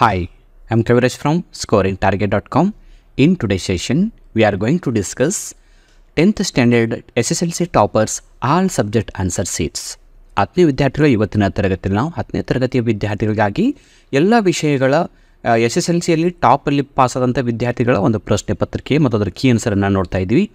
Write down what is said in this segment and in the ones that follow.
Hi, I'm Kaviraj from scoringtarget.com. In today's session, we are going to discuss 10th standard SSLC toppers all subject answer sheets. 10ನೇ ವಿದ್ಯಾರ್ಥಿಗಳು ಇವತ್ತಿನ ತರಗತಿಯಲ್ಲಿ ನಾವು 10ನೇ ತರಗತಿಯ ವಿದ್ಯಾರ್ಥಿಗಳಿಗಾಗಿ ಎಲ್ಲ ವಿಷಯಗಳ SSLCಯಲ್ಲಿ ಟಾಪಲ್ಲಿ ಪಾಸ್ ಆದಂಥ ವಿದ್ಯಾರ್ಥಿಗಳ ಒಂದು ಪ್ರಶ್ನೆ ಪತ್ರಿಕೆ ಮತ್ತು ಅದರ ಕೀ ಆನ್ಸರನ್ನು ನೋಡ್ತಾ ಇದ್ವಿ.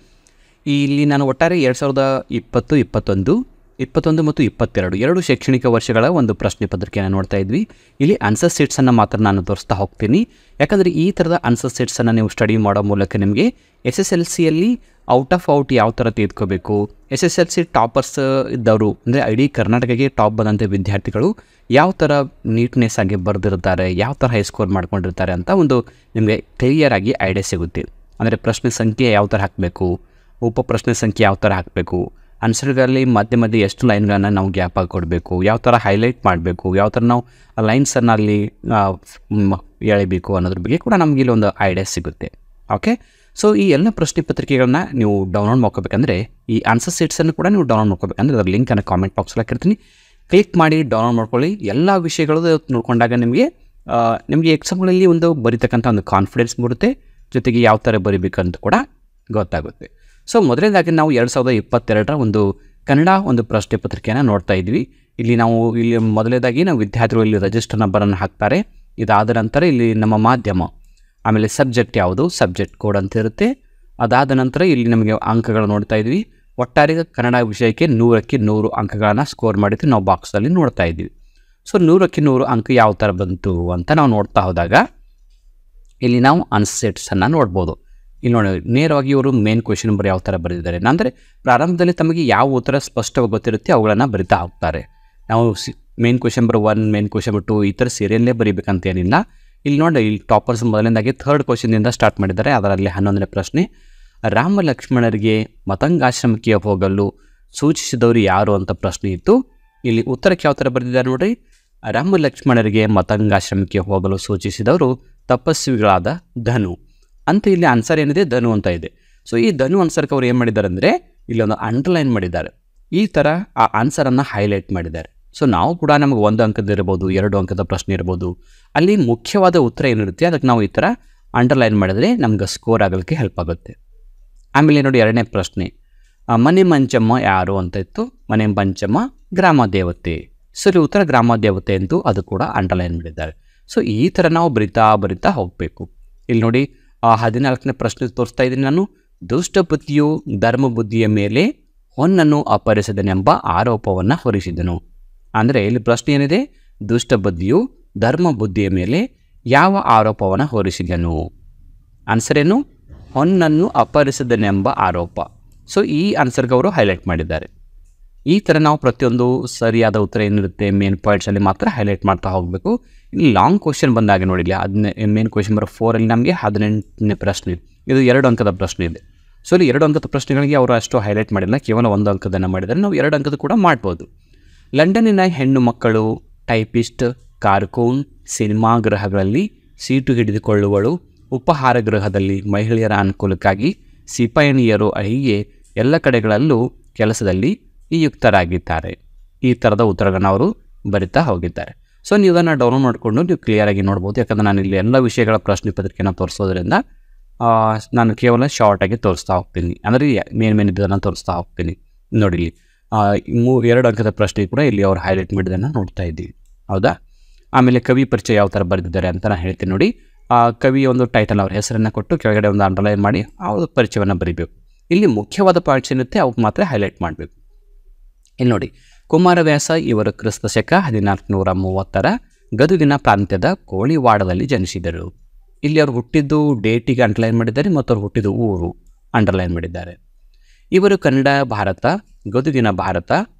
ಇಲ್ಲಿ ನಾನು ಒಟ್ಟಾರೆ 2020, 21 ಮತ್ತು 22 ಎರಡು ಶೈಕ್ಷಣಿಕ ವರ್ಷಗಳ ಒಂದು ಪ್ರಶ್ನೆ ಪತ್ರಿಕೆಯನ್ನು ನೋಡ್ತಾ ಇದ್ವಿ. ಇಲ್ಲಿ ಆನ್ಸರ್ ಸೀಟ್ಸನ್ನು ಮಾತ್ರ ನಾನು ತೋರಿಸ್ತಾ ಹೋಗ್ತೀನಿ. ಯಾಕಂದರೆ ಈ ಥರದ ಆನ್ಸರ್ ಸೀಟ್ಸನ್ನು ನೀವು ಸ್ಟಡಿ ಮಾಡೋ ಮೂಲಕ ನಿಮಗೆ SSLCಯಲ್ಲಿ ಔಟ್ ಆಫ್ ಔಟ್ ಯಾವ ಥರ ತೆಗೆದುಕೋಬೇಕು, SSLC ಟಾಪರ್ಸ್ ಇದ್ದವರು ಅಂದರೆ ಇಡೀ ಕರ್ನಾಟಕಕ್ಕೆ ಟಾಪ್ ಬಂದಂಥ ವಿದ್ಯಾರ್ಥಿಗಳು ಯಾವ ಥರ ನೀಟ್ನೆಸ್ ಆಗಿ ಬರೆದಿರ್ತಾರೆ, ಯಾವ ಥರ ಹೈ ಸ್ಕೋರ್ ಮಾಡ್ಕೊಂಡಿರ್ತಾರೆ ಅಂತ ಒಂದು ನಿಮಗೆ ಕ್ಲಿಯರಾಗಿ ಐಡಿಯಾ ಸಿಗುತ್ತೆ. ಅಂದರೆ ಪ್ರಶ್ನೆ ಸಂಖ್ಯೆ ಯಾವ ಥರ ಹಾಕಬೇಕು, ಉಪ ಪ್ರಶ್ನೆ ಸಂಖ್ಯೆ ಯಾವ ಥರ ಹಾಕಬೇಕು, ಆನ್ಸರ್ಗಳಲ್ಲಿ ಮಧ್ಯೆ ಎಷ್ಟು ಲೈನ್ಗಳನ್ನು ನಾವು ಗ್ಯಾಪ್ ಆಗಿ ಕೊಡಬೇಕು, ಯಾವ ಥರ ಹೈಲೈಟ್ ಮಾಡಬೇಕು, ಯಾವ ಥರ ನಾವು ಲೈನ್ಸನ್ನು ಅಲ್ಲಿ ಎಳಿಬೇಕು ಅನ್ನೋದ್ರ ಬಗ್ಗೆ ಕೂಡ ನಮಗೆ ಇಲ್ಲಿ ಒಂದು ಐಡಿಯಾ ಸಿಗುತ್ತೆ. ಓಕೆ, ಸೊ ಈ ಎಲ್ಲ ಪ್ರಶ್ನೆ ಪತ್ರಿಕೆಗಳನ್ನ ನೀವು ಡೌನ್ಲೋಡ್ ಮಾಡ್ಕೋಬೇಕಂದ್ರೆ ಈ ಆನ್ಸರ್ ಸೀಟ್ಸನ್ನು ಕೂಡ ನೀವು ಡೌನ್ಲೋಡ್ ಮಾಡ್ಕೋಬೇಕಂದ್ರೆ ಅದರ ಲಿಂಕನ್ನು ಕಾಮೆಂಟ್ ಬಾಕ್ಸಲ್ಲಿ ಹಾಕಿರ್ತೀನಿ. ಕ್ಲಿಕ್ ಮಾಡಿ ಡೌನ್ಲೋಡ್ ಮಾಡ್ಕೊಳ್ಳಿ. ಎಲ್ಲ ವಿಷಯಗಳು ನೋಡಿಕೊಂಡಾಗ ನಿಮಗೆ ಎಕ್ಸಾಮ್ಗಳಲ್ಲಿ ಒಂದು ಬರೀತಕ್ಕಂಥ ಒಂದು ಕಾನ್ಫಿಡೆನ್ಸ್ ಬರುತ್ತೆ, ಜೊತೆಗೆ ಯಾವ ಥರ ಬರೀಬೇಕಂತ ಕೂಡ ಗೊತ್ತಾಗುತ್ತೆ. ಸೊ ಮೊದಲನೇದಾಗಿ ನಾವು 2022 ಒಂದು ಕನ್ನಡ ಒಂದು ಪ್ರಶ್ನೆ ಪತ್ರಿಕೆಯನ್ನು ನೋಡ್ತಾ ಇದ್ವಿ. ಇಲ್ಲಿ ಮೊದಲನೇದಾಗಿ ನಾವು ವಿದ್ಯಾರ್ಥಿಗಳು ಇಲ್ಲಿ ರಿಜಿಸ್ಟರ್ ನಂಬರನ್ನು ಹಾಕ್ತಾರೆ. ಇದಾದ ನಂತರ ಇಲ್ಲಿ ನಮ್ಮ ಮಾಧ್ಯಮ, ಆಮೇಲೆ ಸಬ್ಜೆಕ್ಟ್ ಯಾವುದು, ಸಬ್ಜೆಕ್ಟ್ ಕೋಡ್ ಅಂತ ಇರುತ್ತೆ. ಅದಾದ ನಂತರ ಇಲ್ಲಿ ನಮಗೆ ಅಂಕಗಳು ನೋಡ್ತಾ ಇದ್ವಿ. ಒಟ್ಟಾರೆ ಕನ್ನಡ ವಿಷಯಕ್ಕೆ 100ಕ್ಕೆ 100 ಅಂಕಗಳನ್ನು ಸ್ಕೋರ್ ಮಾಡಿದ್ದು ನಾವು ಬಾಕ್ಸಲ್ಲಿ ನೋಡ್ತಾ ಇದ್ವಿ. ಸೊ 100ಕ್ಕೆ 100 ಅಂಕ ಯಾವ ಥರ ಬಂತು ಅಂತ ನಾವು ನೋಡ್ತಾ ಹೋದಾಗ ಇಲ್ಲಿ ನಾವು ಆನ್ಸರ್ ಸೆಟ್ಸನ್ನು ನೋಡ್ಬೋದು. ಇಲ್ಲಿ ನೋಡಿ, ನೇರವಾಗಿ ಇವರು ಮೇನ್ ಕ್ವೆಶ್ಚನ್ ನಂಬರ್ ಯಾವ ಥರ ಬರೆದಿದ್ದಾರೆ. ಅಂದರೆ ಪ್ರಾರಂಭದಲ್ಲಿ ತಮಗೆ ಯಾವ ಉತ್ತರ ಸ್ಪಷ್ಟವಾಗಿ ಗೊತ್ತಿರುತ್ತೆ ಅವುಗಳನ್ನು ಬರಿತಾ ಹೋಗ್ತಾರೆ. ನಾವು main question number 1, main question number 2 ಈ ಥರ ಸೀರಿಯಲ್ಲೇ ಬರೀಬೇಕಂತ ಏನಿಲ್ಲ. ಇಲ್ಲಿ ನೋಡಿ, ಇಲ್ಲಿ ಟಾಪರ್ಸ್ ಮೊದಲನೇದಾಗಿ 3rd ಕ್ವೆಶ್ಚನಿಂದ ಸ್ಟಾರ್ಟ್ ಮಾಡಿದ್ದಾರೆ. ಅದರಲ್ಲಿ 11ನೇ ಪ್ರಶ್ನೆ, ರಾಮ ಲಕ್ಷ್ಮಣರಿಗೆ ಮತಂಗಾಶ್ರಮಕ್ಕೆ ಹೋಗಲು ಸೂಚಿಸಿದವರು ಯಾರು ಅಂತ ಪ್ರಶ್ನೆ ಇತ್ತು. ಇಲ್ಲಿ ಉತ್ತರಕ್ಕೆ ಯಾವ ಥರ ಬರೆದಿದ್ದಾರೆ ನೋಡಿರಿ, ರಾಮ ಲಕ್ಷ್ಮಣರಿಗೆ ಮತಂಗಾಶ್ರಮಕ್ಕೆ ಹೋಗಲು ಸೂಚಿಸಿದವರು ತಪಸ್ವಿಗಳಾದ ಧನು ಅಂತ. ಇಲ್ಲಿ ಆನ್ಸರ್ ಏನಿದೆ ಧನು ಅಂತ ಇದೆ. ಸೊ ಈ ಧನು ಆನ್ಸರ್ಗೆ ಅವ್ರು ಏನು ಮಾಡಿದ್ದಾರೆ ಅಂದರೆ ಇಲ್ಲೊಂದು ಅಂಡರ್ಲೈನ್ ಮಾಡಿದ್ದಾರೆ. ಈ ಥರ ಆ ಆನ್ಸರನ್ನು ಹೈಲೈಟ್ ಮಾಡಿದ್ದಾರೆ. ಸೊ ನಾವು ಕೂಡ ನಮಗೆ 1 ಅಂಕದ ಇರ್ಬೋದು, 2 ಅಂಕದ ಪ್ರಶ್ನೆ ಇರ್ಬೋದು, ಅಲ್ಲಿ ಮುಖ್ಯವಾದ ಉತ್ತರ ಏನಿರುತ್ತೆ ಅದಕ್ಕೆ ನಾವು ಈ ಥರ ಅಂಡರ್ಲೈನ್ ಮಾಡಿದರೆ ನಮ್ಗೆ ಸ್ಕೋರ್ ಆಗಲಿಕ್ಕೆ ಹೆಲ್ಪ್ ಆಗುತ್ತೆ. ಆಮೇಲೆ ನೋಡಿ 2ನೇ ಪ್ರಶ್ನೆ, ಮನೆ ಮಂಚಮ್ಮ ಯಾರು ಅಂತ ಇತ್ತು. ಮನೆ ಮಂಚಮ್ಮ ಗ್ರಾಮ ದೇವತೆ. ಸರಿ, ಉತ್ತರ ಗ್ರಾಮ ದೇವತೆ ಅಂತೂ ಅದು ಕೂಡ ಅಂಡರ್ಲೈನ್ ಮಾಡಿದ್ದಾರೆ. ಸೊ ಈ ಥರ ನಾವು ಬರಿತಾ ಹೋಗಬೇಕು. ಇಲ್ಲಿ ನೋಡಿ 14ನೇ ಪ್ರಶ್ನೆ ತೋರಿಸ್ತಾ ಇದ್ದೀನಿ ನಾನು. ದುಷ್ಟಬುದ್ಧಿಯು ಧರ್ಮಬುದ್ಧಿಯ ಮೇಲೆ ಹೊನ್ನನ್ನು ಅಪಹರಿಸಿದನೆಂಬ ಆರೋಪವನ್ನು ಹೊರಿಸಿದನು. ಅಂದರೆ ಇಲ್ಲಿ ಪ್ರಶ್ನೆ ಏನಿದೆ, ದುಷ್ಟಬುದ್ಧಿಯು ಧರ್ಮಬುದ್ಧಿಯ ಮೇಲೆ ಯಾವ ಆರೋಪವನ್ನು ಹೊರಿಸಿದನು? ಆನ್ಸರ್ ಏನು? ಹೊನ್ನನ್ನು ಅಪಹರಿಸಿದನೆಂಬ ಆರೋಪ. ಸೊ ಈ ಆನ್ಸರ್ಗೆ ಅವರು ಹೈಲೈಟ್ ಮಾಡಿದ್ದಾರೆ. ಈ ಥರ ನಾವು ಪ್ರತಿಯೊಂದು ಸರಿಯಾದ ಉತ್ತರ ಏನಿರುತ್ತೆ ಮೇನ್ ಪಾಯಿಂಟ್ಸಲ್ಲಿ ಮಾತ್ರ ಹೈಲೈಟ್ ಮಾಡ್ತಾ ಹೋಗಬೇಕು. ಇಲ್ಲಿ ಲಾಂಗ್ ಕ್ವೆಶ್ಚನ್ ಬಂದಾಗ ನೋಡಿಲ್ಲ, ಮೇನ್ ಕ್ವೆಶ್ಚನ್ ನಂಬರ್ 4 ನಮಗೆ 18ನೇ ಪ್ರಶ್ನೆ, ಇದು 2 ಅಂಕದ ಪ್ರಶ್ನೆ ಇದೆ. ಸೊ ಇಲ್ಲಿ 2 ಅಂಕದ ಪ್ರಶ್ನೆಗಳಿಗೆ ಅವರು ಅಷ್ಟು ಹೈಲೈಟ್ ಮಾಡಿಲ್ಲ, ಕೇವಲ 1 ಅಂಕದನ್ನು ಮಾಡಿದ್ದಾರೆ. ನಾವು 2 ಅಂಕದ ಕೂಡ ಮಾಡ್ಬೋದು. ಲಂಡನ್ನಿನ ಹೆಣ್ಣು ಮಕ್ಕಳು ಟೈಪಿಸ್ಟ್, ಕಾರ್ಕೂನ್, ಸಿನಿಮಾ ಗೃಹಗಳಲ್ಲಿ ಸೀಟು ಹಿಡಿದುಕೊಳ್ಳುವಳು, ಉಪಹಾರ ಗೃಹದಲ್ಲಿ ಮಹಿಳೆಯರ ಅನುಕೂಲಕ್ಕಾಗಿ ಸಿಪಾಯಿಣಿಯರು ಹೀಗೆ ಎಲ್ಲ ಕಡೆಗಳಲ್ಲೂ ಕೆಲಸದಲ್ಲಿ ನಿಯುಕ್ತರಾಗಿದ್ದಾರೆ. ಈ ಥರದ ಉತ್ತರಗಳನ್ನು ಅವರು ಬರಿತಾ ಹೋಗಿದ್ದಾರೆ. ಸೊ ನೀವು ಇದನ್ನು ಡೌನ್ಲೋಡ್ ಮಾಡಿಕೊಂಡು ನೀವು ಕ್ಲಿಯರಾಗಿ ನೋಡ್ಬೋದು. ಯಾಕಂದರೆ ನಾನು ಇಲ್ಲಿ ಎಲ್ಲ ವಿಷಯಗಳ ಪ್ರಶ್ನೆ ಪತ್ರಿಕೆಯನ್ನು ತೋರಿಸೋದ್ರಿಂದ ನಾನು ಕೇವಲ ಶಾರ್ಟಾಗಿ ತೋರಿಸ್ತಾ ಹೋಗ್ತೀನಿ. ಅಂದರೆ ಮೇನ್ ಇದನ್ನು ತೋರಿಸ್ತಾ ಹೋಗ್ತೀನಿ. ನೋಡಿ, ಇಲ್ಲಿ 2 ಅಂಕದ ಪ್ರಶ್ನೆ ಕೂಡ ಇಲ್ಲಿ ಅವರು ಹೈಲೈಟ್ ಮಾಡಿದ್ದನ್ನು ನೋಡ್ತಾ ಇದ್ದೀವಿ, ಹೌದಾ? ಆಮೇಲೆ ಕವಿ ಪರಿಚಯ ಯಾವ ಥರ ಬರೆದಿದ್ದಾರೆ ಅಂತ ನಾನು ಹೇಳ್ತೀನಿ ನೋಡಿ. ಕವಿ ಒಂದು ಟೈಟಲ್, ಅವ್ರ ಹೆಸರನ್ನು ಕೊಟ್ಟು ಕೆಳಗಡೆ ಒಂದು ಅಂಡರ್ಲೈನ್ ಮಾಡಿ ಅವ್ರ ಪರಿಚಯವನ್ನು ಬರೀಬೇಕು. ಇಲ್ಲಿ ಮುಖ್ಯವಾದ ಪಾಯಿಂಟ್ಸ್ ಏನಿರುತ್ತೆ ಅವಕ್ಕೆ ಮಾತ್ರ ಹೈಲೈಟ್ ಮಾಡಬೇಕು. ಇಲ್ಲಿ ನೋಡಿ, ಕುಮಾರವ್ಯಾಸ ಇವರು ಕ್ರಿಸ್ತ ಶಕ 1430 ಗದುಗಿನ ಪ್ರಾಂತ್ಯದ ಕೋಳಿವಾಡದಲ್ಲಿ ಜನಿಸಿದರು. ಇಲ್ಲಿ ಅವರು ಹುಟ್ಟಿದ್ದು ಡೇಟಿಗೆ ಅಂಡರ್ಲೈನ್ ಮಾಡಿದ್ದಾರೆ ಮತ್ತು ಅವ್ರು ಹುಟ್ಟಿದ್ದು ಊರು ಅಂಡರ್ಲೈನ್ ಮಾಡಿದ್ದಾರೆ. ಇವರು ಕನ್ನಡ ಭಾರತ, ಗದುಗಿನ ಭಾರತ,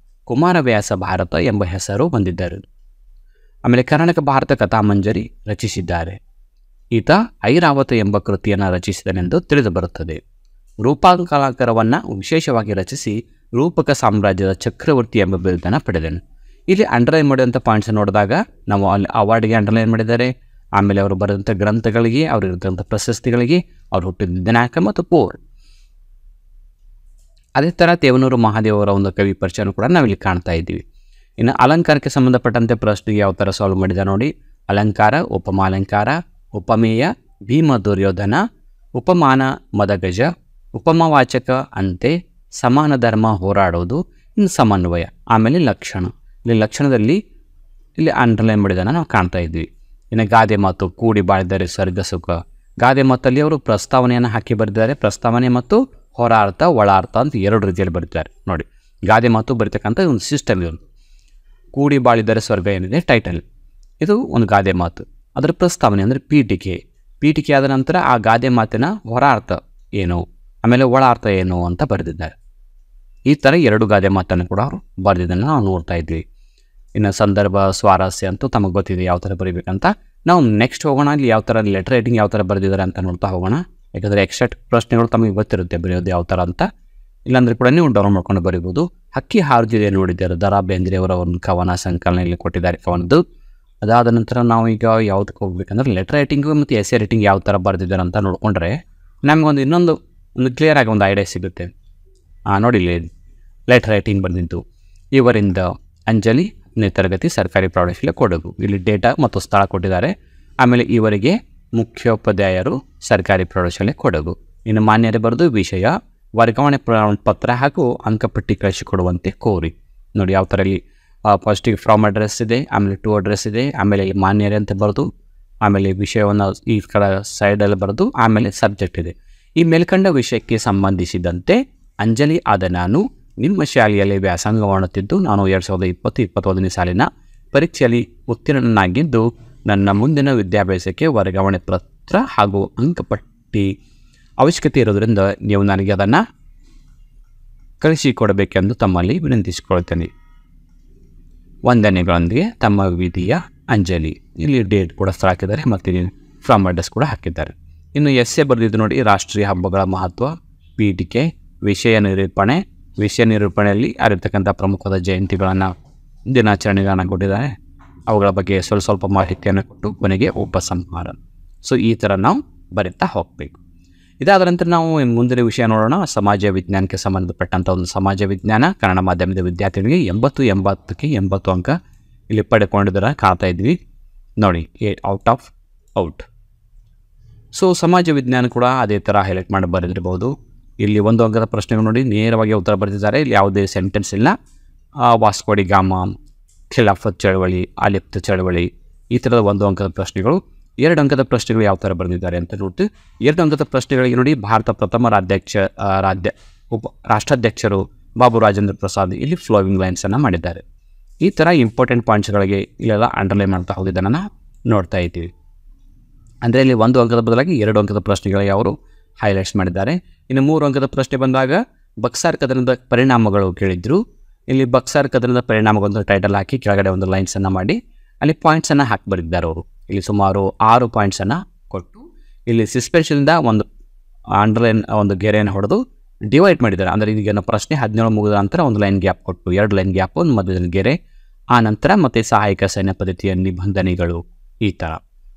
ಕುಮಾರವ್ಯಾಸ ಭಾರತ ಎಂಬ ಹೆಸರು ಹೊಂದಿದ್ದರು. ಆಮೇಲೆ ಕರ್ನಾಟಕ ಭಾರತ ಕಥಾಮಂಜರಿ ರಚಿಸಿದ್ದಾರೆ. ಈತ ಐರಾವತ ಎಂಬ ಕೃತಿಯನ್ನು ರಚಿಸಿದನೆಂದು ತಿಳಿದು ಬರುತ್ತದೆ. ರೂಪಾಲಂಕಾರವನ್ನು ವಿಶೇಷವಾಗಿ ರಚಿಸಿ ರೂಪಕ ಸಾಮ್ರಾಜ್ಯದ ಚಕ್ರವರ್ತಿ ಎಂಬ ಬಿರುದನ್ನು ಪಡೆದನು. ಇಲ್ಲಿ ಅಂಡರ್ಲೈನ್ ಮಾಡಿದಂಥ ಪಾಯಿಂಟ್ಸ್ ನೋಡಿದಾಗ ನಾವು ಅಲ್ಲಿ ಅವಾರ್ಡ್ಗೆ ಅಂಡರ್ಲೈನ್ ಮಾಡಿದ್ದಾರೆ. ಆಮೇಲೆ ಅವರು ಬರೆದಂಥ ಗ್ರಂಥಗಳಿಗೆ, ಅವರು ಇರತಕ್ಕಂಥ ಪ್ರಶಸ್ತಿಗಳಿಗೆ, ಅವರು ಹುಟ್ಟಿದ ದಿನಾಂಕ ಮತ್ತು ಪೋರ್. ಅದೇ ಥರ ತೇವನೂರು ಮಹಾದೇವರ ಒಂದು ಕವಿ ಪರಿಚಯನೂ ಕೂಡ ನಾವಿಲ್ಲಿ ಕಾಣ್ತಾ ಇದ್ದೀವಿ. ಇನ್ನು ಅಲಂಕಾರಕ್ಕೆ ಸಂಬಂಧಪಟ್ಟಂತೆ ಪ್ರಶ್ನೆಗೆ ಯಾವ ಥರ ಸಾಲ್ವ್ ಮಾಡಿದ ನೋಡಿ. ಅಲಂಕಾರ, ಉಪಮಾಲಂಕಾರ, ಉಪಮೇಯ, ಭೀಮ ದುರ್ಯೋಧನ, ಉಪಮಾನ ಮದಗಜ, ಉಪಮವಾಚಕ ಅಂತೆ, ಸಮಾನ ಧರ್ಮ ಹೋರಾಡೋದು, ಇನ್ನು ಸಮನ್ವಯ. ಆಮೇಲೆ ಲಕ್ಷಣ. ಇಲ್ಲಿ ಲಕ್ಷಣದಲ್ಲಿ ಇಲ್ಲಿ ಅಂಡರ್ಲೈನ್ ಮಾಡಿದ್ದನ್ನು ನಾವು ಕಾಣ್ತಾ ಇದ್ವಿ. ಇನ್ನು ಗಾದೆ ಮಾತು, ಕೂಡಿ ಬಾಳಿದರೆ ಸ್ವರ್ಗ ಸುಖ. ಗಾದೆ ಮಾತಲ್ಲಿ ಅವರು ಪ್ರಸ್ತಾವನೆಯನ್ನು ಹಾಕಿ ಬರೆದಿದ್ದಾರೆ. ಪ್ರಸ್ತಾವನೆ ಮತ್ತು ಹೊರಾರ್ಥ, ಒಳಾರ್ಥ ಅಂತ ಎರಡು ರೀತಿಯಲ್ಲಿ ಬರೀತಾರೆ. ನೋಡಿ, ಗಾದೆ ಮಾತು ಬರೀತಕ್ಕಂಥ ಒಂದು ಸಿಸ್ಟಮ್ ಇದು. ಕೂಡಿ ಬಾಳಿದರೆ ಸ್ವರ್ಗ ಏನಿದೆ ಟೈಟಲ್, ಇದು ಒಂದು ಗಾದೆ ಮಾತು. ಅದರ ಪ್ರಸ್ತಾವನೆ ಅಂದರೆ ಪೀಠಿಕೆ ಆದ ನಂತರ ಆ ಗಾದೆ ಮಾತಿನ ಹೊರಾರ್ಥ ಏನು, ಆಮೇಲೆ ಒಳಾರ್ಥ ಏನು ಅಂತ ಬರೆದಿದ್ದಾರೆ. ಈ ಥರ ಎರಡು ಗಾದೆ ಮಾತನ್ನು ಕೂಡ ಅವರು ಬರೆದಿದ್ದನ್ನು ನಾವು ನೋಡ್ತಾ ಇದ್ವಿ. ಇನ್ನು ಸಂದರ್ಭ, ಸ್ವಾರಸ್ಯ ಅಂತೂ ತಮಗೆ ಗೊತ್ತಿದೆ ಯಾವ ಥರ ಬರೀಬೇಕಂತ. ನಾವು ನೆಕ್ಸ್ಟ್ ಹೋಗೋಣ, ಇಲ್ಲಿ ಯಾವ ಥರ ಲೆಟರ್ ರೈಟಿಂಗ್ ಯಾವ ಥರ ಬರೆದಿದ್ದಾರೆ ಅಂತ ನೋಡ್ತಾ ಹೋಗೋಣ. ಯಾಕಂದರೆ ಎಕ್ಸ್ಟ್ರಾ ಪ್ರಶ್ನೆಗಳು ತಮಗೆ ಗೊತ್ತಿರುತ್ತೆ ಬರೆಯೋದು ಯಾವ ಥರ ಅಂತ. ಇಲ್ಲಾಂದರೆ ಕೂಡ ನೀವು ಡೌನ್ ಮಾಡ್ಕೊಂಡು ಬರೀಬೋದು. ಹಕ್ಕಿ ಹಾರುತ್ತಿದೆ ನೋಡಿದ್ದಾರೆ, ದ ರಾ ಬೇಂದ್ರೆಯವರ ಒಂದು ಕವನ ಸಂಕಲನ ಇಲ್ಲಿ ಕೊಟ್ಟಿದ್ದಾರೆ ಕವನದ್ದು. ಅದಾದ ನಂತರ ನಾವು ಈಗ ಯಾವುದಕ್ಕೆ ಹೋಗ್ಬೇಕಂದ್ರೆ ಲೆಟರ್ ರೈಟಿಂಗು ಮತ್ತು ಎಸ್ಸೆ ರೈಟಿಂಗ್ ಯಾವ ಥರ ಬರೆದಿದ್ದಾರೆ ಅಂತ ನೋಡಿಕೊಂಡ್ರೆ ನಮಗೊಂದು ಇನ್ನೊಂದು ಕ್ಲಿಯರ್ ಆಗಿ ಒಂದು ಐಡಿಯಾ ಸಿಗುತ್ತೆ. ನೋಡಿ, ಲೆಟರ್ ರೈಟಿಂಗ್ ಬರೆದಿದ್ದು ಇವರಿಂದ ಅಂಜಲಿ, 10ನೇ ತರಗತಿ, ಸರ್ಕಾರಿ ಪ್ರೌಢಶಾಲೆ ಕೊಡಗು. ಇಲ್ಲಿ ಡೇಟಾ ಮತ್ತು ಸ್ಥಳ ಕೊಟ್ಟಿದ್ದಾರೆ. ಆಮೇಲೆ ಇವರಿಗೆ ಮುಖ್ಯೋಪಾಧ್ಯಾಯರು, ಸರ್ಕಾರಿ ಪ್ರೌಢಶಾಲೆ ಕೊಡಗು. ಇನ್ನು ಮಾನ್ಯರೇ ಬರೆದು ವಿಷಯ, ವರ್ಗಾವಣೆ ಪತ್ರ ಹಾಗೂ ಅಂಕಪಟ್ಟಿ ಕಳಿಸಿಕೊಡುವಂತೆ ಕೋರಿ. ನೋಡಿ ಯಾವ ಥರ ಇಲ್ಲಿ ಫಸ್ಟಿಗೆ ಫ್ರಾಮ್ ಅಡ್ರೆಸ್ ಇದೆ, ಆಮೇಲೆ ಟು ಅಡ್ರೆಸ್ ಇದೆ, ಆಮೇಲೆ ಇಲ್ಲಿ ಮಾನ್ಯರೇ ಅಂತ ಬರೆದು, ಆಮೇಲೆ ವಿಷಯವನ್ನು ಈ ಕಡೆ ಸೈಡಲ್ಲಿ ಬರೆದು, ಆಮೇಲೆ ಸಬ್ಜೆಕ್ಟ್ ಇದೆ. ಈ ಮೇಲ್ಕಂಡ ವಿಷಯಕ್ಕೆ ಸಂಬಂಧಿಸಿದಂತೆ ಅಂಜಲಿ ಆದ ನಾನು ನಿಮ್ಮ ಶಾಲೆಯಲ್ಲಿ ವ್ಯಾಸಂಗ ಮಾಡುತ್ತಿದ್ದು, ನಾನು 2020-21ನೇ ಸಾಲಿನ ಪರೀಕ್ಷೆಯಲ್ಲಿ ಉತ್ತೀರ್ಣನಾಗಿದ್ದು, ನನ್ನ ಮುಂದಿನ ವಿದ್ಯಾಭ್ಯಾಸಕ್ಕೆ ವರ್ಗಾವಣೆ ಪತ್ರ ಹಾಗೂ ಅಂಕಪಟ್ಟಿ ಅವಶ್ಯಕತೆ ಇರೋದರಿಂದ ನೀವು ನನಗೆ ಅದನ್ನು ಕಳಿಸಿಕೊಡಬೇಕೆಂದು ತಮ್ಮಲ್ಲಿ ವಿನಂತಿಸಿಕೊಳ್ತೇನೆ. ವಂದನೆಗಳೊಂದಿಗೆ ತಮ್ಮ ವಿಧಿಯ ಅಂಜಲಿ. ಇಲ್ಲಿ ಡೇಟ್ ಕೂಡ ಸ್ಥಳ ಹಾಕಿದ್ದಾರೆ ಮತ್ತು ಫ್ರಮ್ ಅಡ್ರೆಸ್ ಕೂಡ ಹಾಕಿದ್ದಾರೆ. ಇನ್ನು ಎಸ್ಸೆ ಬರೆದಿದ್ದು ನೋಡಿ, ರಾಷ್ಟ್ರೀಯ ಹಬ್ಬಗಳ ಮಹತ್ವ, ಪೀಠಿಕೆ, ವಿಷಯ ನಿರೂಪಣೆ. ವಿಷಯ ನಿರೂಪಣೆಯಲ್ಲಿ ಆಗಿರ್ತಕ್ಕಂಥ ಪ್ರಮುಖವಾದ ಜಯಂತಿಗಳನ್ನು, ದಿನಾಚರಣೆಗಳನ್ನು ಕೊಟ್ಟಿದ್ದಾರೆ. ಅವುಗಳ ಬಗ್ಗೆ ಸ್ವಲ್ಪ ಮಾಹಿತಿಯನ್ನು ಕೊಟ್ಟು ಕೊನೆಗೆ ಉಪಸಂಹಾರ. ಸೊ ಈ ಥರ ನಾವು ಬರೀತಾ ಹೋಗಬೇಕು. ಇದಾದ ನಂತರ ನಾವು ಮುಂದಿನ ವಿಷಯ ನೋಡೋಣ. ಸಮಾಜ ವಿಜ್ಞಾನಕ್ಕೆ ಸಂಬಂಧಪಟ್ಟಂಥ ಒಂದು ಸಮಾಜ ವಿಜ್ಞಾನ ಕನ್ನಡ ಮಾಧ್ಯಮದ ವಿದ್ಯಾರ್ಥಿಗಳಿಗೆ 80ಕ್ಕೆ 80 ಅಂಕ ಇಲ್ಲಿ ಪಡೆದುಕೊಂಡಿದ್ದಾರೆ ಕಾಣ್ತಾ ಇದ್ವಿ ನೋಡಿ, ಔಟ್. ಸೊ ಸಮಾಜ ವಿಜ್ಞಾನ ಕೂಡ ಅದೇ ಥರ ಹೈಲೈಟ್ ಮಾಡಿ ಬರೆದಿರ್ಬೋದು. ಇಲ್ಲಿ 1 ಅಂಕದ ಪ್ರಶ್ನೆಗಳು ನೋಡಿ, ನೇರವಾಗಿ ಉತ್ತರ ಬರೆದಿದ್ದಾರೆ. ಇಲ್ಲಿ ಯಾವುದೇ ಸೆಂಟೆನ್ಸ್ ಇಲ್ಲ. ವಾಸ್ಕೋ ಡಿ ಗಾಮ, ಖಿಲಾಫತ್ ಚಳವಳಿ, ಅಲಿಪ್ತ ಚಳವಳಿ, ಈ ಥರದ 1 ಅಂಕದ ಪ್ರಶ್ನೆಗಳು. 2 ಅಂಕದ ಪ್ರಶ್ನೆಗಳು ಯಾವ ಥರ ಬರೆದಿದ್ದಾರೆ ಅಂತ ನೋಡ್ತೀವಿ. 2 ಅಂಕದ ಪ್ರಶ್ನೆಗಳಿಗೆ ನೋಡಿ, ಭಾರತ ಪ್ರಥಮ ರಾಷ್ಟ್ರಾಧ್ಯಕ್ಷರು ಬಾಬು ರಾಜೇಂದ್ರ ಪ್ರಸಾದ್, ಇಲ್ಲಿ ಫ್ಲೋವಿಂಗ್ ಲೈನ್ಸನ್ನು ಮಾಡಿದ್ದಾರೆ. ಈ ಥರ ಇಂಪಾರ್ಟೆಂಟ್ ಪಾಯಿಂಟ್ಸ್ಗಳಿಗೆ ಇಲ್ಲೆಲ್ಲ ಅಂಡರ್ಲೈನ್ ಮಾಡ್ತಾ ಹೋಗಿದ್ದನ್ನು ನೋಡ್ತಾ ಇದ್ದೀವಿ. ಅಂದರೆ ಇಲ್ಲಿ 1 ಅಂಕದ ಬದಲಾಗಿ 2 ಅಂಕದ ಪ್ರಶ್ನೆಗಳಿಗೆ ಅವರು ಹೈಲೈಟ್ಸ್ ಮಾಡಿದ್ದಾರೆ. ಇನ್ನು 3 ಅಂಕದ ಪ್ರಶ್ನೆ ಬಂದಾಗ ಬಕ್ಸಾರ್ ಕದನದ ಪರಿಣಾಮಗಳು ಕೇಳಿದ್ರು. ಇಲ್ಲಿ ಬಕ್ಸಾರ್ ಕದನದ ಪರಿಣಾಮಗೊಂದು ಟೈಟಲ್ ಹಾಕಿ ಕೆಳಗಡೆ ಒಂದು ಲೈನ್ಸನ್ನು ಮಾಡಿ ಅಲ್ಲಿ ಪಾಯಿಂಟ್ಸನ್ನು ಹಾಕಿ ಬರೆದಿದ್ದಾರೆ ಅವರು. ಇಲ್ಲಿ ಸುಮಾರು 6 ಪಾಯಿಂಟ್ಸನ್ನು ಕೊಟ್ಟು ಇಲ್ಲಿ ಸಸ್ಪೆನ್ಷನಿಂದ ಒಂದು ಅಂಡರ್ಲೈನ್ ಒಂದು ಗೆರೆಯನ್ನು ಹೊಡೆದು ಡಿವೈಡ್ ಮಾಡಿದ್ದಾರೆ. ಅಂದರೆ ಈಗ ಪ್ರಶ್ನೆ 17 ಮುಗಿದ ನಂತರ ಒಂದು ಲೈನ್ ಗ್ಯಾಪ್ ಕೊಟ್ಟು 2 ಲೈನ್ ಗ್ಯಾಪ್, ಒಂದು ಮಧ್ಯದಲ್ಲಿ ಗೆರೆ, ಆ ನಂತರ ಮತ್ತು ಸಹಾಯಕ ಸೈನ್ಯ ಪದ್ಧತಿಯ ನಿಬಂಧನೆಗಳು, ಈ ಥರ.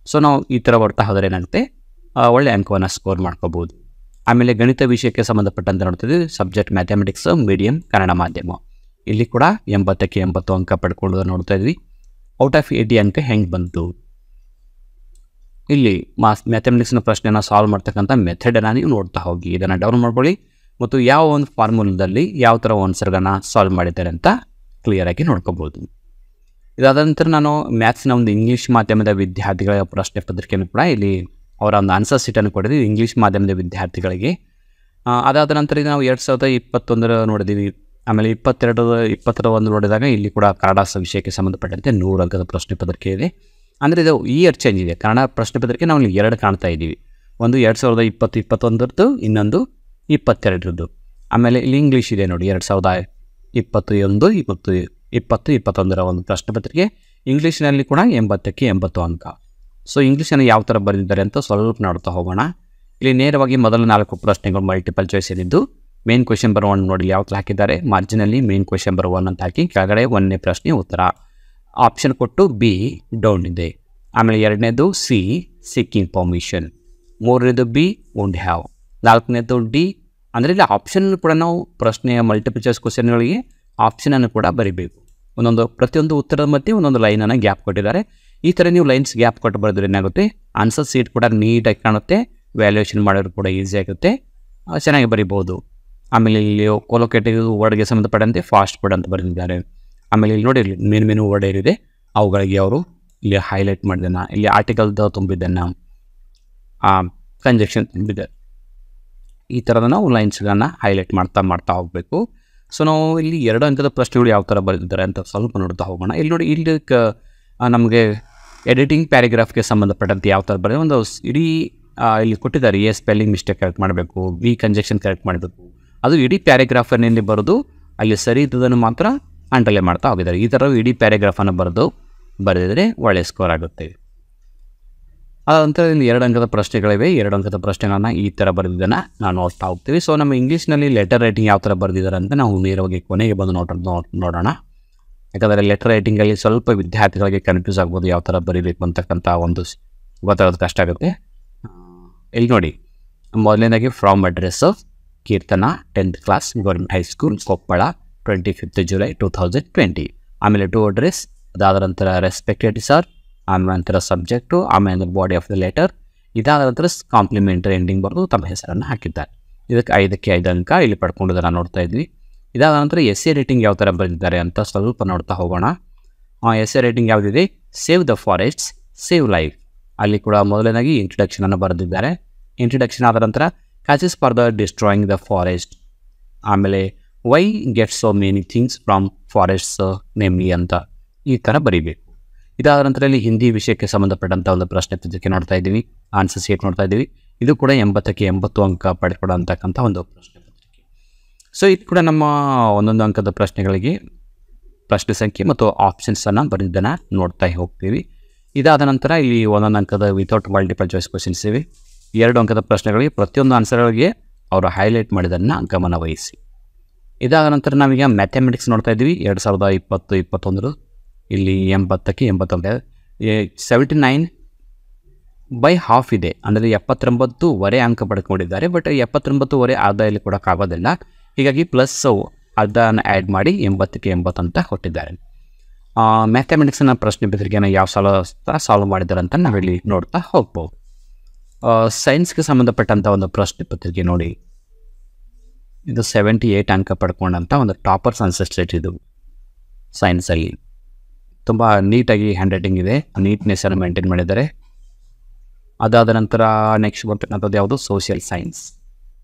ಸೊ ನಾವು ಈ ಥರ ಬರ್ತಾ ಹೋದರೆ ಏನಾಗುತ್ತೆ, ಒಳ್ಳೆ ಅಂಕವನ್ನು ಸ್ಕೋರ್ ಮಾಡ್ಕೋಬೋದು. ಆಮೇಲೆ ಗಣಿತ ವಿಷಯಕ್ಕೆ ಸಂಬಂಧಪಟ್ಟಂತೆ ನೋಡ್ತಿದ್ವಿ. ಸಬ್ಜೆಕ್ಟ್ ಮ್ಯಾಥಮೆಟಿಕ್ಸ್ ಮೀಡಿಯಂ ಕನ್ನಡ ಮಾಧ್ಯಮ, ಇಲ್ಲಿ ಕೂಡ 80ಕ್ಕೆ 80 ಅಂಕ ಪಡ್ಕೊಂಡು ನೋಡ್ತಾ ಇದ್ವಿ. ಔಟ್ ಆಫ್ 80 ಅಂಕ ಹೆಂಗೆ ಬಂತು, ಇಲ್ಲಿ ಮ್ಯಾಥಮೆಟಿಕ್ಸ್ನ ಪ್ರಶ್ನೆಯನ್ನು ಸಾಲ್ವ್ ಮಾಡ್ತಕ್ಕಂಥ ಮೆಥಡನ್ನು ನೀವು ನೋಡ್ತಾ ಹೋಗಿ, ಇದನ್ನು ಡೌನ್ ಮಾಡ್ಕೊಳ್ಳಿ ಮತ್ತು ಯಾವ ಒಂದು ಫಾರ್ಮುಲಾದಲ್ಲಿ ಯಾವ ಥರ ಆನ್ಸರ್ಗಳನ್ನು ಸಾಲ್ವ್ ಮಾಡಿದ್ದಾರೆ ಅಂತ ಕ್ಲಿಯರಾಗಿ ನೋಡ್ಕೋಬೋದು. ಇದಾದ ನಂತರ ನಾನು ಮ್ಯಾಥ್ಸ್ನ ಒಂದು ಇಂಗ್ಲೀಷ್ ಮಾಧ್ಯಮದ ವಿದ್ಯಾರ್ಥಿಗಳ ಪ್ರಶ್ನೆ ಪತ್ರಿಕೆಯನ್ನು ಕೂಡ ಇಲ್ಲಿ ಅವರ ಒಂದು ಆನ್ಸರ್ ಸೀಟನ್ನು ಕೊಟ್ಟಿದ್ದೀವಿ ಇಂಗ್ಲೀಷ್ ಮಾಧ್ಯಮದ ವಿದ್ಯಾರ್ಥಿಗಳಿಗೆ. ಅದಾದ ನಂತರ ನಾವು 2021 ನೋಡಿದ್ದೀವಿ. ಆಮೇಲೆ 22 ನೋಡಿದಾಗ ಇಲ್ಲಿ ಕೂಡ ಕನ್ನಡ ವಿಷಯಕ್ಕೆ ಸಂಬಂಧಪಟ್ಟಂತೆ 100 ಅಂಕದ ಪ್ರಶ್ನೆ ಪತ್ರಿಕೆ ಇದೆ. ಅಂದರೆ ಇದು ಇಯರ್ ಚೇಂಜ್ ಇದೆ. ಕನ್ನಡ ಪ್ರಶ್ನೆ ಪತ್ರಿಕೆ ನಾವು ಇಲ್ಲಿ 2 ಕಾಣ್ತಾ ಇದ್ದೀವಿ. ಒಂದು 2020-21, ಇನ್ನೊಂದು 22. ಆಮೇಲೆ ಇಲ್ಲಿ ಇಂಗ್ಲೀಷ್ ಇದೆ ನೋಡಿ, 2021-20-21 ಒಂದು ಪ್ರಶ್ನೆ ಪತ್ರಿಕೆ. ಇಂಗ್ಲೀಷ್ನಲ್ಲಿ ಕೂಡ 80ಕ್ಕೆ 80 ಅಂಕ. ಸೊ ಇಂಗ್ಲೀಷನ್ನು ಯಾವ ಥರ ಬರೆದಿದ್ದಾರೆ ಅಂತ ಸ್ವಲ್ಪ ನೋಡ್ತಾ ಹೋಗೋಣ. ಇಲ್ಲಿ ನೇರವಾಗಿ ಮೊದಲ 4 ಪ್ರಶ್ನೆಗಳು ಮಲ್ಟಿಪಲ್ ಚಾಯ್ಸ್ ಏನಿದ್ದು, ಮೇನ್ ಕ್ವೆಶ್ಚನ್ ನಂಬರ್ 1 ನೋಡಿ ಯಾವ ಥರ ಹಾಕಿದ್ದಾರೆ. ಮಾರ್ಜಿನಲ್ಲಿ ಮೇನ್ ಕ್ವೆಶ್ಚನ್ ನಂಬರ್ 1 ಅಂತ ಹಾಕಿ ಕೆಳಗಡೆ 1ನೇ ಪ್ರಶ್ನೆ ಉತ್ತರ ಆಪ್ಷನ್ ಕೊಟ್ಟು ಬಿ ಡೌನ್ ಇದೆ. ಆಮೇಲೆ 2ನೇದು ಸಿ ಸೀಕಿಂಗ್ ಪರ್ಮಿಷನ್, 3ನೇದು ಬಿ ವುಂಡ್ ಹ್ಯಾವ್, 4ನೇದು ಡಿ. ಅಂದರೆ ಇಲ್ಲಿ ಆಪ್ಷನ್ ಕೂಡ ನಾವು ಪ್ರಶ್ನೆಯ ಮಲ್ಟಿಪಲ್ ಚಾಯ್ಸ್ ಕ್ವೆಶ್ಚನ್ಗಳಿಗೆ ಆಪ್ಷನನ್ನು ಕೂಡ ಬರೀಬೇಕು. ಪ್ರತಿಯೊಂದು ಉತ್ತರದ ಮಧ್ಯೆ ಒಂದೊಂದು ಲೈನನ್ನು ಗ್ಯಾಪ್ ಕೊಟ್ಟಿದ್ದಾರೆ. ಈ ಥರ ನೀವು ಲೈನ್ಸ್ ಗ್ಯಾಪ್ ಕೊಟ್ಟು ಬರೆದ್ರೆ ಏನಾಗುತ್ತೆ, ಆನ್ಸರ್ ಸೀಟ್ ಕೂಡ ನೀಟಾಗಿ ಕಾಣುತ್ತೆ, ವ್ಯಾಲ್ಯೂಯೇಷನ್ ಮಾಡೋರು ಕೂಡ ಈಸಿ ಆಗುತ್ತೆ, ಚೆನ್ನಾಗಿ ಬರಿಬೋದು. ಆಮೇಲೆ ಇಲ್ಲಿ ಕೊಲೊಕೇಟಿವ್ ವರ್ಡ್ಗೆ ಸಂಬಂಧಪಟ್ಟಂತೆ ಫಾಸ್ಟ್ ವರ್ಡ್ ಅಂತ ಬರೆದಿದ್ದಾರೆ. ಆಮೇಲೆ ಇಲ್ಲಿ ನೋಡಿ, ಮೇನ್ ಮೇನು ವರ್ಡ್ ಏನಿದೆ ಅವುಗಳಿಗೆ ಅವರು ಇಲ್ಲಿ ಹೈಲೈಟ್ ಮಾಡಿದ್ದಾನೆ, ಇಲ್ಲಿ ಆರ್ಟಿಕಲ್ದ ತುಂಬಿದ್ದಾನೆ, ಕಂಜಕ್ಷನ್ ತುಂಬಿದೆ. ಈ ಥರದ ನಾವು ಲೈನ್ಸ್ಗಳನ್ನು ಹೈಲೈಟ್ ಮಾಡ್ತಾ ಹೋಗಬೇಕು. ಸೊ ನಾವು ಇಲ್ಲಿ 2 ಅಂಕದ ಪ್ರಶ್ನೆಗಳು ಯಾವ ಥರ ಬರೆದಿದ್ದಾರೆ ಅಂತ ಸ್ವಲ್ಪ ನೋಡ್ತಾ ಹೋಗೋಣ. ಇಲ್ಲಿ ನೋಡಿ, ಇಲ್ಲಿ ನಮಗೆ ಎಡಿಟಿಂಗ್ ಪ್ಯಾರಾಗ್ರಾಫ್ಗೆ ಸಂಬಂಧಪಟ್ಟಂತೆ ಯಾವ ಥರ ಬರೆದ ಒಂದು ಇಡೀ ಇಲ್ಲಿ ಕೊಟ್ಟಿದ್ದಾರೆ. ಸ್ಪೆಲ್ಲಿಂಗ್ ಮಿಸ್ಟೇಕ್ ಕರೆಕ್ಟ್ ಮಾಡಬೇಕು, ಕಂಜಕ್ಷನ್ ಕರೆಕ್ಟ್ ಮಾಡಬೇಕು, ಅದು ಇಡೀ ಪ್ಯಾರಾಗ್ರಾಫನ್ನೇ ಬರೆದು ಅಲ್ಲಿ ಸರಿ ಇದ್ದದನ್ನು ಮಾತ್ರ ಅಂಡರ್ಲೈನ್ ಮಾಡ್ತಾ ಹೋಗಿದ್ದಾರೆ. ಈ ಥರ ಇಡೀ ಪ್ಯಾರಾಗ್ರಾಫನ್ನು ಬರೆದಿದ್ರೆ ಒಳ್ಳೆಯ ಸ್ಕೋರ್ ಆಗುತ್ತೆ. ಅದಂತರ ಇಲ್ಲಿ 2 ಅಂಕದ ಪ್ರಶ್ನೆಗಳಿವೆ. 2 ಅಂಕದ ಪ್ರಶ್ನೆಗಳನ್ನು ಈ ಥರ ಬರೆದಿದ್ದನ್ನು ನಾವು ನೋಡ್ತಾ ಹೋಗ್ತೀವಿ. ಸೊ ನಮ್ಮ ಇಂಗ್ಲೀಷ್ನಲ್ಲಿ ಲೆಟರ್ ರೈಟಿಂಗ್ ಯಾವ ಥರ ಬರೆದಿದ್ದಾರೆ ಅಂತ ನಾವು ನೇರವಾಗಿ ಕೊನೆಗೆ ಬಂದು ನೋಡೋಣ. ಯಾಕಂದರೆ ಲೆಟರ್ ರೈಟಿಂಗಲ್ಲಿ ಸ್ವಲ್ಪ ವಿದ್ಯಾರ್ಥಿಗಳಿಗೆ ಕನ್ಫ್ಯೂಸ್ ಆಗ್ಬೋದು, ಯಾವ ಥರ ಬರೀಬೇಕು ಅಂತಕ್ಕಂಥ ಒಂದು ಗೊತ್ತಾಗೋದು ಕಷ್ಟ ಆಗುತ್ತೆ. ಇಲ್ಲಿ ನೋಡಿ, ಮೊದಲನೇದಾಗಿ from address Keerthana 10th class government high school Koppal 25th July 2020. ಆಮೇಲೆ ಟು ಅಡ್ರೆಸ್, ಅದಾದ ನಂತರ ರೆಸ್ಪೆಕ್ಟೆಡ್ ಸರ್, ಆಮೇಲೆ ನಂತರ ಸಬ್ಜೆಕ್ಟು, ಆಮೇಲೆ ಬಾಡಿ ಆಫ್ ದ ಲೆಟರ್, ಇದಾದ ನಂತರ ಕಾಂಪ್ಲಿಮೆಂಟರಿ ಎಂಡಿಂಗ್ ಬರೆದು ತಮ್ಮ ಹೆಸರನ್ನು ಹಾಕಿದ್ದಾರೆ. ಇದಕ್ಕೆ 5ಕ್ಕೆ 5 ಅಂಕ ಇಲ್ಲಿ ಪಡ್ಕೊಂಡಿದ್ದನ್ನು ನೋಡ್ತಾ ಇದ್ವಿ. ಇದಾದ ನಂತರ ಎಸ್ಸೆ ರೇಟಿಂಗ್ ಯಾವ ಥರ ಬರೆದಿದ್ದಾರೆ ಅಂತ ಸ್ವಲ್ಪ ನೋಡ್ತಾ ಹೋಗೋಣ. ಎಸ್ಸೆ ರೇಟಿಂಗ್ ಯಾವುದಿದೆ, save the forests save life. ಅಲ್ಲಿ ಕೂಡ ಮೊದಲನೇದಾಗಿ ಇಂಟ್ರಡಕ್ಷನನ್ನು ಬರೆದಿದ್ದಾರೆ. ಇಂಟ್ರಡಕ್ಷನ್ ಆದ ನಂತರ causes for the destroying the forest, ಆಮೇಲೆ why get so many things from forests namely ಅಂತ ಈ ಥರ ಬರೀಬೇಕು. ಇದಾದ ನಂತರ ಇಲ್ಲಿ ಹಿಂದಿ ವಿಷಯಕ್ಕೆ ಸಂಬಂಧಪಟ್ಟಂಥ ಒಂದು ಪ್ರಶ್ನೆ ಪತ್ರಿಕೆ ನೋಡ್ತಾ ಇದ್ದೀವಿ, ಆನ್ಸರ್ ಶೀಟ್ ನೋಡ್ತಾ ಇದ್ದೀವಿ. ಇದು ಕೂಡ 80ಕ್ಕೆ 80 ಅಂಕ ಪಡೆದುಕೊಡುವಂತಕ್ಕಂಥ ಒಂದು ಪ್ರಶ್ನೆ ಪತ್ರಿಕೆ. ಸೊ ಇದು ಕೂಡ ನಮ್ಮ 1 ಅಂಕದ ಪ್ರಶ್ನೆಗಳಿಗೆ ಪ್ರಶ್ನೆ ಸಂಖ್ಯೆ ಮತ್ತು ಆಪ್ಷನ್ಸನ್ನು ಬರೆದಿದ್ದನ್ನು ನೋಡ್ತಾ ಹೋಗ್ತೀವಿ. ಇದಾದ ನಂತರ ಇಲ್ಲಿ 1 ಅಂಕದ ವಿತೌಟ್ ಮಲ್ಟಿಪಲ್ ಚಾಯ್ಸ್ ಕ್ವಶನ್ಸ್ ಇವೆ. 2 ಅಂಕದ ಪ್ರಶ್ನೆಗಳಿಗೆ ಪ್ರತಿಯೊಂದು ಆನ್ಸರ್ಗಳಿಗೆ ಅವರು ಹೈಲೈಟ್ ಮಾಡಿದ್ದನ್ನು ಗಮನ ವಹಿಸಿ. ಇದಾದ ನಂತರ ನಾವೀಗ ಮ್ಯಾಥಮೆಟಿಕ್ಸ್ ನೋಡ್ತಾ ಇದ್ದೀವಿ. 2020-21 ಇಲ್ಲಿ 80ಕ್ಕೆ 80 ಅಂಕ, 79 ಬೈ ಹಾಫ್ ಇದೆ, ಅಂದರೆ 79.5 ಅಂಕ ಪಡ್ಕೊಂಡಿದ್ದಾರೆ. ಬಟ್ 79.5 ಅರ್ಧ ಇಲ್ಲಿ ಕೊಡೋಕ್ಕಾಗೋದಿಲ್ಲ, ಹೀಗಾಗಿ ಪ್ಲಸ್ ಅರ್ಧನ ಆ್ಯಡ್ ಮಾಡಿ 80ಕ್ಕೆ 80 ಅಂತ ಕೊಟ್ಟಿದ್ದಾರೆ. ಮ್ಯಾಥಮೆಟಿಕ್ಸ್ನ ಪ್ರಶ್ನೆ ಪತ್ರಿಕೆಯನ್ನು ಯಾವ ಸಾಲ್ವ್ ಮಾಡಿದ್ದಾರೆ ಅಂತ ನಾವಿಲ್ಲಿ ನೋಡ್ತಾ ಹೋಗ್ಬೋದು. ಸೈನ್ಸ್ಗೆ ಸಂಬಂಧಪಟ್ಟಂಥ ಒಂದು ಪ್ರಶ್ನೆ ಪತ್ರಿಕೆ ನೋಡಿ, ಇದು 78 ಅಂಕ ಪಡ್ಕೊಂಡಂಥ ಒಂದು ಟಾಪರ್ಸ್ ಆನ್ಸರ್ ಶೀಟ್. ಇದು ಸೈನ್ಸಲ್ಲಿ ತುಂಬ ನೀಟಾಗಿ ಹ್ಯಾಂಡ್ ರೈಟಿಂಗ್ ಇದೆ, ನೀಟ್ನೆಸ್ಸನ್ನು ಮೇಂಟೈನ್ ಮಾಡಿದ್ದಾರೆ. ಅದಾದ ನಂತರ ನೆಕ್ಸ್ಟ್ ಬರ್ತಕ್ಕಂಥದ್ದು ಯಾವುದು, ಸೋಷಿಯಲ್ ಸೈನ್ಸ್.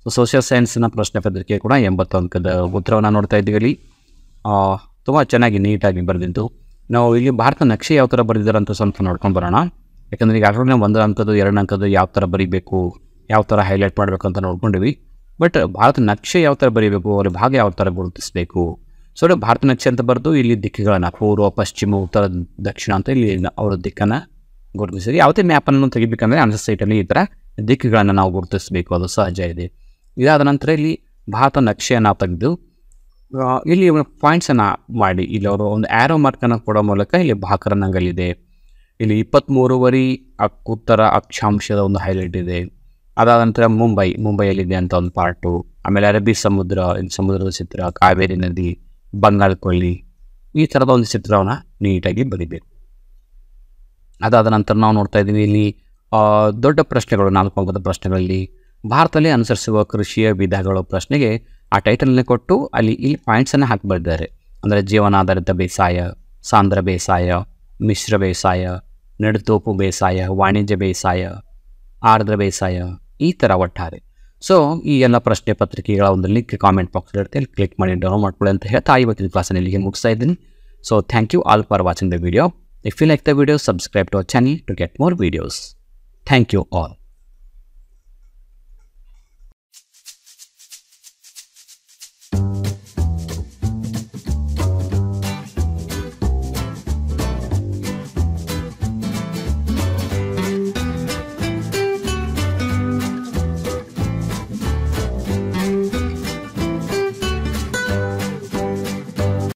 ಸೊ ಸೋಷಿಯಲ್ ಸೈನ್ಸ್ನ ಪ್ರಶ್ನೆ ಪತ್ರಿಕೆ ಕೂಡ 80 ಅಂಕದ ಉತ್ತರವನ್ನು ನೋಡ್ತಾ ಇದ್ದೀವಿ. ಇಲ್ಲಿ ತುಂಬ ಚೆನ್ನಾಗಿ ನೀಟಾಗಿ ಬರೆದಿದ್ದು. ನಾವು ಇಲ್ಲಿ ಭಾರತ ನಕ್ಷೆ ಯಾವ ಥರ ಬರೆದಿದ್ದಾರೆ ಅಂತ ಸ್ವಲ್ಪ ನೋಡ್ಕೊಂಡು ಬರೋಣ. ಯಾಕಂದರೆ ಈಗ ಆಲ್ರೆಡಿ 1 ಅಂಕದ್ದು 2 ಅಂಕದ್ದು ಯಾವ ಥರ ಬರೀಬೇಕು, ಯಾವ ಥರ ಹೈಲೈಟ್ ಮಾಡಬೇಕು ಅಂತ ನೋಡ್ಕೊಂಡಿವಿ. ಬಟ್ ಭಾರತ ನಕ್ಷೆ ಯಾವ ಥರ ಬರೀಬೇಕು, ಅವರ ಭಾಗ ಯಾವ ಥರ ಗುರುತಿಸಬೇಕು. ಸೊ ಭಾರತ ನಕ್ಷೆ ಅಂತ ಬರೆದು ಇಲ್ಲಿ ದಿಕ್ಕುಗಳನ್ನು ಪೂರ್ವ, ಪಶ್ಚಿಮ, ಉತ್ತರ, ದಕ್ಷಿಣ ಅಂತ ಇಲ್ಲಿ ಅವರ ದಿಕ್ಕನ್ನು ಗುರುತಿಸಿದೆ. ಯಾವುದೇ ಮ್ಯಾಪನ್ನು ತೆಗಿಬೇಕಂದ್ರೆ ಆನ್ಸರ್ ಸೈಟಲ್ಲಿ ಈ ಥರ ದಿಕ್ಕುಗಳನ್ನು ನಾವು ಗುರುತಿಸಬೇಕು, ಅದು ಸಹಜ ಇದೆ. ಇದಾದ ನಂತರ ಇಲ್ಲಿ ಭಾರತ ನಕ್ಷೆಯನ್ನು ತೆಗೆದು ಇಲ್ಲಿ ಪಾಯಿಂಟ್ಸನ್ನು ಮಾಡಿ ಇಲ್ಲಿ ಅವರು ಒಂದು ಆ್ಯರೋ ಮಾರ್ಕನ್ನು ಕೊಡೋ ಮೂಲಕ ಇಲ್ಲಿ ಭಾಕರನಂಗಲ್ಲಿದೆ. ಇಲ್ಲಿ 23 ಉತ್ತರ ಅಕ್ಷಾಂಶದ ಒಂದು ಹೈಲೈಟ್ ಇದೆ. ಅದಾದ ನಂತರ ಮುಂಬೈಯಲ್ಲಿದೆ ಅಂತ ಒಂದು ಪಾರ್ಟು. ಆಮೇಲೆ ಅರಬ್ಬಿ ಸಮುದ್ರ, ಸಮುದ್ರದ ಚಿತ್ರ, ಕಾವೇರಿ ನದಿ, ಬಂಗಾಳ ಕೊಲ್ಲಿ, ಈ ಥರದ ಒಂದು ಚಿತ್ರವನ್ನು ನೀಟಾಗಿ ಬರೀಬೇಕು. ಅದಾದ ನಂತರ ನಾವು ನೋಡ್ತಾ ಇದ್ದೀವಿ ಇಲ್ಲಿ ದೊಡ್ಡ ಪ್ರಶ್ನೆಗಳು, 4 ಅಂಕದ ಪ್ರಶ್ನೆಗಳಲ್ಲಿ ಭಾರತದಲ್ಲಿ ಅನುಸರಿಸುವ ಕೃಷಿಯ ವಿಧಗಳು ಪ್ರಶ್ನೆಗೆ ಆ ಟೈಟಲ್ನೇ ಕೊಟ್ಟು ಅಲ್ಲಿ ಇಲ್ಲಿ ಪಾಯಿಂಟ್ಸನ್ನು ಹಾಕಿಬರ್ತಾರೆ. ಅಂದರೆ ಜೀವನಾಧಾರಿತ ಬೇಸಾಯ, ಸಾಂದ್ರ ಬೇಸಾಯ, ಮಿಶ್ರ ಬೇಸಾಯ, ನೆಡುತೋಪು ಬೇಸಾಯ, ವಾಣಿಜ್ಯ ಬೇಸಾಯ, ಆರ್ದ್ರ ಬೇಸಾಯ, ಈ ಥರ ಒಟ್ಟಾರೆ. ಸೊ ಈ ಎಲ್ಲ ಪ್ರಶ್ನೆ ಪತ್ರಿಕೆಗಳ ಒಂದು ಲಿಂಕ್ ಕಾಮೆಂಟ್ ಬಾಕ್ಸ್ ಇರುತ್ತೆ, ಅಲ್ಲಿ ಕ್ಲಿಕ್ ಮಾಡಿ ಡೌನ್ಲೋಡ್ ಮಾಡ್ಕೊಳ್ಳಿ ಅಂತ ಹೇಳ್ತಾ ಇವತ್ತಿನ ಕ್ಲಾಸನ್ನು ಇಲ್ಲಿಗೆ ಮುಗಿಸ್ತಾ ಇದ್ದೀನಿ. So thank you all for watching the video. If you like the video, subscribe to our channel to get more videos. Thank you all.